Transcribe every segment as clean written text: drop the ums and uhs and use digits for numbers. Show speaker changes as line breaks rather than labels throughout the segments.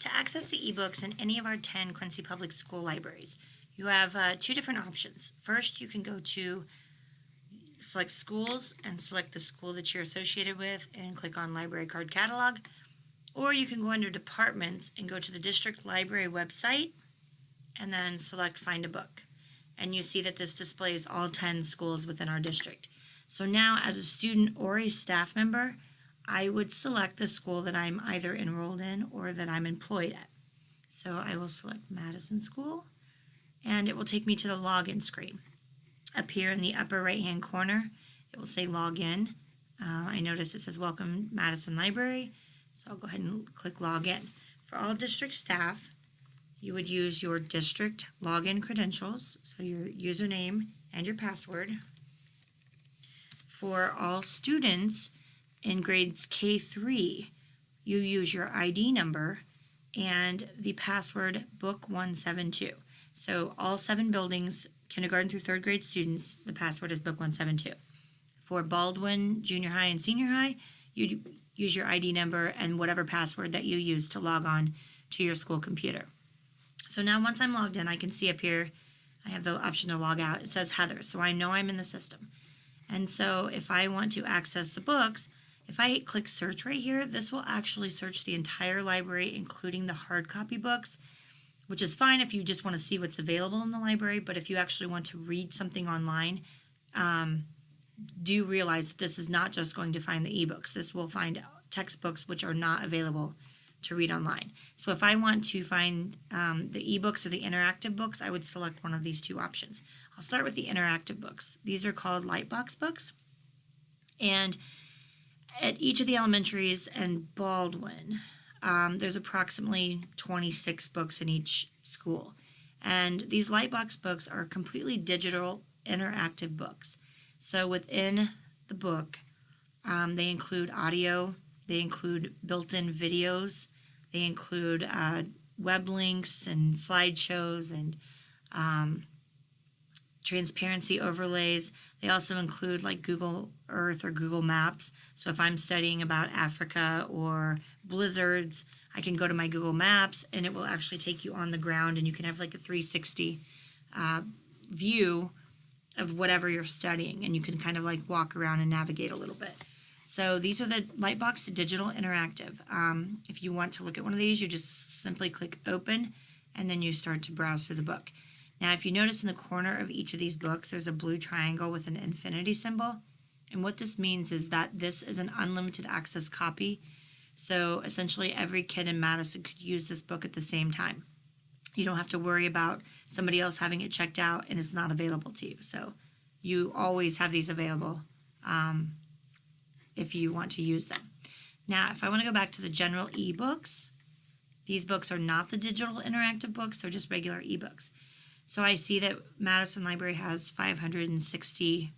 To access the ebooks in any of our 10 Quincy Public School libraries, you have two different options. First, you can go to select schools and select the school that you're associated with and click on Library Card Catalog. Or you can go under Departments and go to the district library website and then select Find a Book. And you see that this displays all 10 schools within our district. So now, as a student or a staff member, I would select the school that I'm either enrolled in or that I'm employed at. So I will select Madison School, and it will take me to the login screen. Up here in the upper right-hand corner, it will say Login. I notice it says Welcome Madison Library, so I'll go ahead and click Login. For all district staff, you would use your district login credentials, so your username and your password. For all students in grades K3, you use your ID number and the password book172. So all 7 buildings, kindergarten through 3rd grade students, the password is book172. For Baldwin Junior High and Senior High, you use your ID number and whatever password that you use to log on to your school computer. So now once I'm logged in, I can see up here, I have the option to log out. It says Heather, so I know I'm in the system. And so if I want to access the books, if I click search right here, this will actually search the entire library, including the hard copy books, which is fine if you just want to see what's available in the library. But if you actually want to read something online, do realize that this is not just going to find the ebooks. This will find textbooks which are not available to read online. So if I want to find the ebooks or the interactive books, I would select one of these two options. I'll start with the interactive books. These are called Lightbox Books. And at each of the elementaries and Baldwin, there's approximately 26 books in each school. And these Lightbox books are completely digital, interactive books. So within the book, they include audio, they include built-in videos, they include web links and slideshows and transparency overlays. They also include like Google Earth or Google Maps. So if I'm studying about Africa or blizzards, I can go to my Google Maps and it will actually take you on the ground, and you can have like a 360 view of whatever you're studying, and you can kind of like walk around and navigate a little bit. So these are the Lightbox Digital Interactive. If you want to look at one of these, you just simply click Open, and then you start to browse through the book. Now, if you notice in the corner of each of these books, there's a blue triangle with an infinity symbol. And what this means is that this is an unlimited access copy. So essentially every kid in Madison could use this book at the same time. You don't have to worry about somebody else having it checked out and it's not available to you. So you always have these available if you want to use them. Now, if I want to go back to the general ebooks, these books are not the digital interactive books, they're just regular ebooks. So I see that Madison Library has 560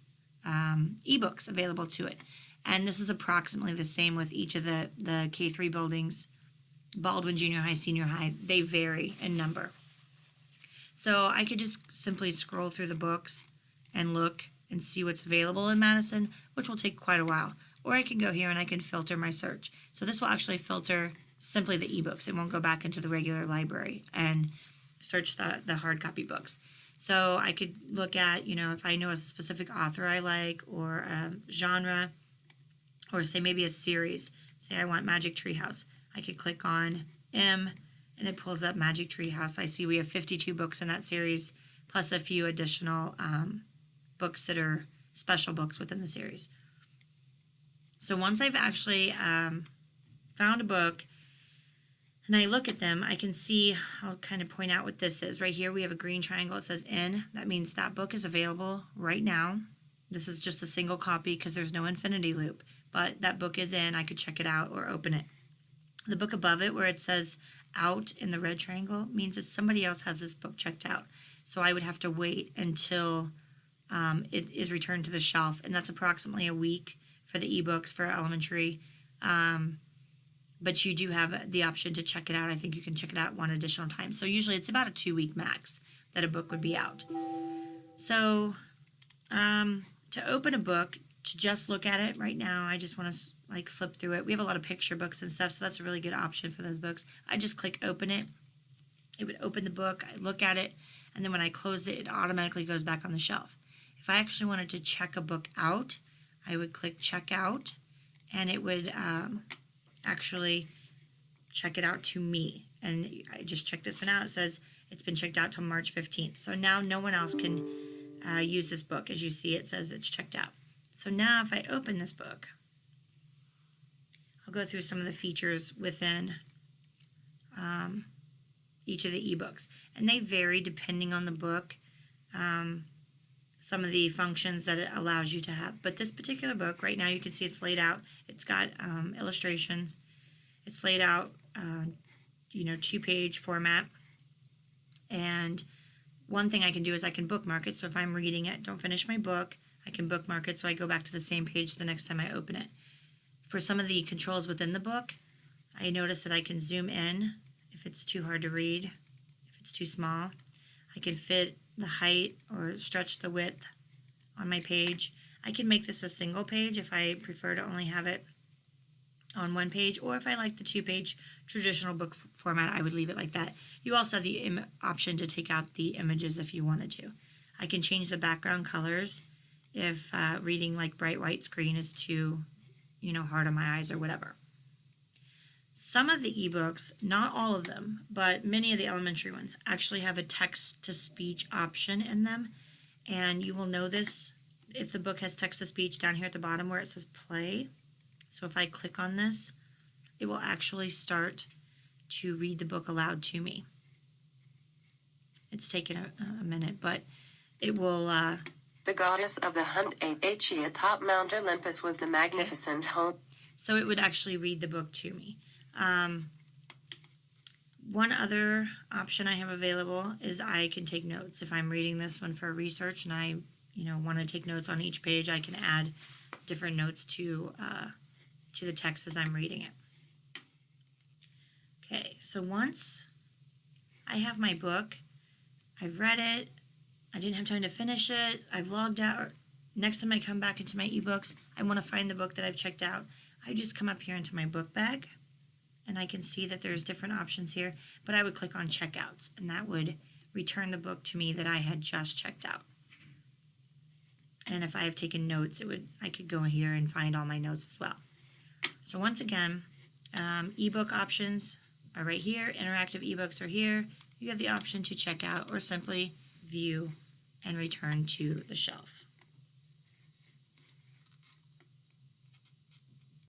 ebooks available to it. And this is approximately the same with each of the K3 buildings. Baldwin Junior High, Senior High, they vary in number. So I could just simply scroll through the books and look and see what's available in Madison, which will take quite a while. Or I can go here and I can filter my search. So this will actually filter simply the ebooks. It won't go back into the regular library and search the hard copy books. So I could look at, if I know a specific author I like, or a genre, or say maybe a series. Say I want Magic Tree House. I could click on M and it pulls up Magic Tree House. I see we have 52 books in that series, plus a few additional books that are special books within the series. So once I've actually found a book and I look at them, I can see, I'll kind of point out what this is. Right here we have a green triangle. It says in. That means that book is available right now. This is just a single copy because there's no infinity loop. But that book is in. I could check it out or open it. The book above it where it says out in the red triangle means that somebody else has this book checked out. So I would have to wait until it is returned to the shelf. And that's approximately a week for the ebooks for elementary. But you do have the option to check it out. I think you can check it out one additional time. So usually it's about a 2-week max that a book would be out. So to open a book, to just look at it right now, I just want to like flip through it. We have a lot of picture books and stuff, so that's a really good option for those books. I just click open it. It would open the book, I look at it, and then when I closed it, it automatically goes back on the shelf. If I actually wanted to check a book out, I would click check out, and it would actually check it out to me. And I just checked this one out. It says it's been checked out till March 15th. So now no one else can use this book. As you see, it says it's checked out. So now if I open this book, I'll go through some of the features within each of the ebooks. And they vary depending on the book, some of the functions that it allows you to have. But this particular book, right now you can see it's laid out. It's got illustrations. It's laid out, 2-page format. And one thing I can do is I can bookmark it. So if I'm reading it, don't finish my book, I can bookmark it so I go back to the same page the next time I open it. For some of the controls within the book, I notice that I can zoom in if it's too hard to read, if it's too small. I can fit the height or stretch the width on my page. I can make this a single page if I prefer to only have it on one page, or if I like the 2-page traditional book format, I would leave it like that. You also have the option to take out the images if you wanted to. I can change the background colors if reading like bright white screen is too, hard on my eyes or whatever. Some of the ebooks, not all of them, but many of the elementary ones actually have a text-to-speech option in them. And you will know this if the book has text-to-speech down here at the bottom where it says play. So if I click on this, it will actually start to read the book aloud to me. It's taken a minute, but it will...
The goddess of the hunt, Aetia, atop Mount Olympus, was the magnificent home.
So it would actually read the book to me. One other option I have available is I can take notes. If I'm reading this one for research and I, want to take notes on each page, I can add different notes to the text as I'm reading it. Okay, so once I have my book, I've read it, I didn't have time to finish it, I've logged out. Next time I come back into my ebooks, I want to find the book that I've checked out. I just come up here into my book bag, and I can see that there's different options here, but I would click on checkouts, and that would return the book to me that I had just checked out. And if I have taken notes, I could go here and find all my notes as well. So once again, ebook options are right here. Interactive ebooks are here. You have the option to check out or simply view and return to the shelf.